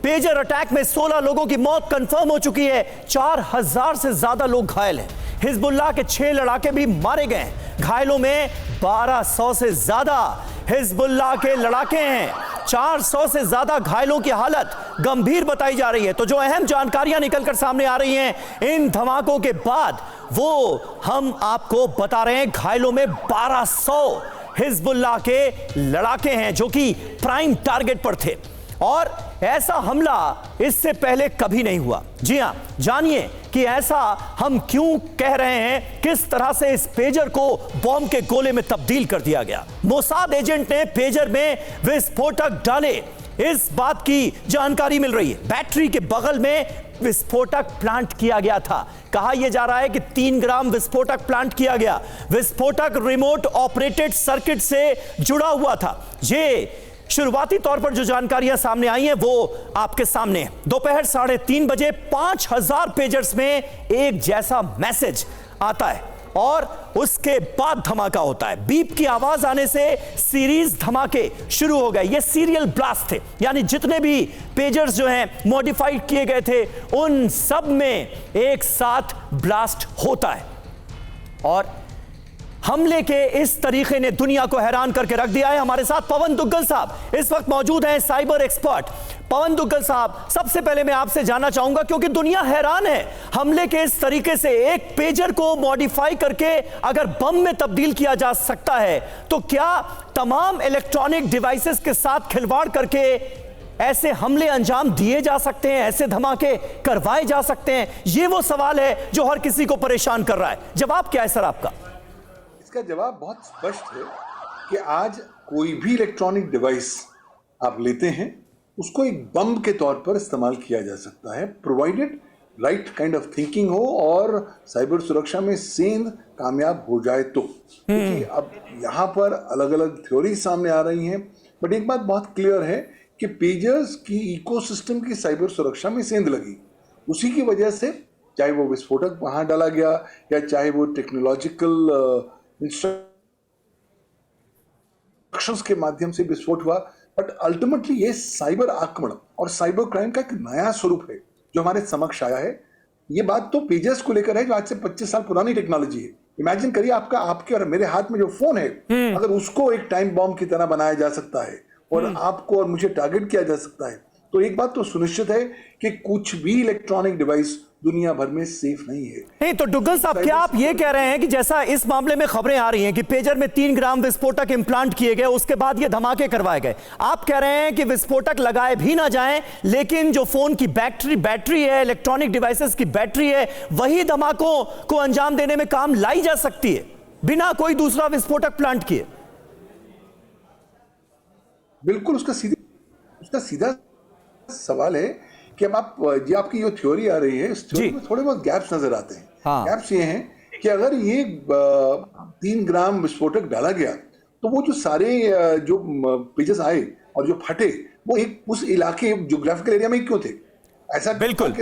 Pager attack में 16 लोगों की मौत कंफर्म हो चुकी है। 4000 से ज्यादा लोग घायल हैं। हिजबुल्लाह के 6 लड़ाके भी मारे गए। घायलों में 1200 से ज्यादा हिजबुल्लाह के लड़ाके हैं। 400 से ज्यादा घायलों की हालत गंभीर बताई जा रही है। तो जो अहम जानकारियां निकलकर सामने आ रही हैं इन धमाकों के बाद, वो हम आपको बता रहे हैं। घायलों में 1200 हिजबुल्लाह के लड़ाके हैं जो कि प्राइम टारगेट पर थे, और ऐसा हमला इससे पहले कभी नहीं हुआ। जी हां, जानिए कि ऐसा हम क्यों कह रहे हैं, किस तरह से इस पेजर को बॉम्ब के गोले में तब्दील कर दिया गया। मोसाद एजेंट ने पेजर में विस्फोटक डाले, इस बात की जानकारी मिल रही है। बैटरी के बगल में विस्फोटक प्लांट किया गया था। कहा यह जा रहा है कि 3 ग्राम विस्फोटक प्लांट किया गया। विस्फोटक रिमोट ऑपरेटेड सर्किट से जुड़ा हुआ था। ये शुरुआती तौर पर जो जानकारियां सामने आई हैं वो आपके सामने। दोपहर 3:30 बजे 5000 पेजर्स में एक जैसा मैसेज आता है और उसके बाद धमाका होता है। बीप की आवाज आने से सीरीज धमाके शुरू हो गए। ये सीरियल ब्लास्ट थे, यानी जितने भी पेजर्स जो हैं मॉडिफाइड किए गए थे उन सब में एक साथ ब्लास्ट होता है। और हमले के इस तरीके ने दुनिया को हैरान करके रख दिया है। हमारे साथ पवन दुग्गल साहब इस वक्त मौजूद हैं, साइबर एक्सपर्ट। पवन दुग्गल साहब, सबसे पहले मैं आपसे जानना चाहूंगा, क्योंकि दुनिया हैरान है हमले के इस तरीके से, एक पेजर को मॉडिफाई करके अगर बम में तब्दील किया जा सकता है, तो क्या तमाम इलेक्ट्रॉनिक डिवाइसेस के साथ खिलवाड़ करके ऐसे हमले अंजाम दिए जा सकते हैं, ऐसे धमाके करवाए जा सकते हैं? ये वो सवाल है जो हर किसी को परेशान कर रहा है। जवाब क्या है सर आपका? इसका जवाब बहुत स्पष्ट है कि आज कोई भी इलेक्ट्रॉनिक डिवाइस आप लेते हैं उसको एक बम के तौर पर इस्तेमाल किया जा सकता है, provided right kind of thinking हो और साइबर सुरक्षा में सेंध कामयाब हो जाए तो। क्योंकि अब यहाँ पर अलग अलग थ्योरी सामने आ रही हैं, बट एक बात बहुत क्लियर है कि पेजर्स की इकोसिस्टम की साइबर सुरक्षा में सेंध लगी। उसी की वजह से चाहे वो विस्फोटक वहाँ डाला गया या चाहे वो टेक्नोलॉजिकल इंस्ट्रक्शंस के माध्यम से विस्फोट हुआ, बट अल्टीमेटली ये साइबर आक्रमण और साइबर क्राइम का एक नया स्वरूप है जो हमारे समक्ष आया है। ये बात तो पेजर्स को लेकर है जो आज से 25 साल पुरानी टेक्नोलॉजी है। इमेजिन करिए आपके और मेरे हाथ में जो फोन है, अगर उसको एक टाइम बॉम्ब की तरह बनाया जा सकता है और आपको और मुझे टारगेट किया जा सकता है, तो एक बात तो सुनिश्चित है कि कुछ भी इलेक्ट्रॉनिक डिवाइस दुनिया भर में सेफ नहीं है। नहीं तो दुग्गल साहब, क्या आप ये कह रहे हैं कि जैसा इस मामले में खबरें आ रही हैं कि पेजर में 3 ग्राम विस्फोटक इंप्लांट किए गए, उसके बाद ये धमाके करवाए गए, आप कह रहे हैं कि विस्फोटक लगाए भी ना जाएं, लेकिन जो फोन की बैटरी है, इलेक्ट्रॉनिक डिवाइसेस की बैटरी है, वही धमाकों को अंजाम देने में काम लाई जा सकती है बिना कोई दूसरा विस्फोटक प्लांट किए? बिल्कुल, उसका सीधा सवाल है कि अब आपकी जो थ्योरी आ रही है, इस थ्योरी में थोड़े बहुत गैप्स नजर आते हैं। हाँ। गैप्स ये हैं कि अगर ये 3 ग्राम विस्फोटक डाला गया तो वो जो सारे जो पेजेस आए और जो फटे वो एक उस इलाके ज्योग्राफिकल एरिया में क्यों थे? ऐसा बिल्कुल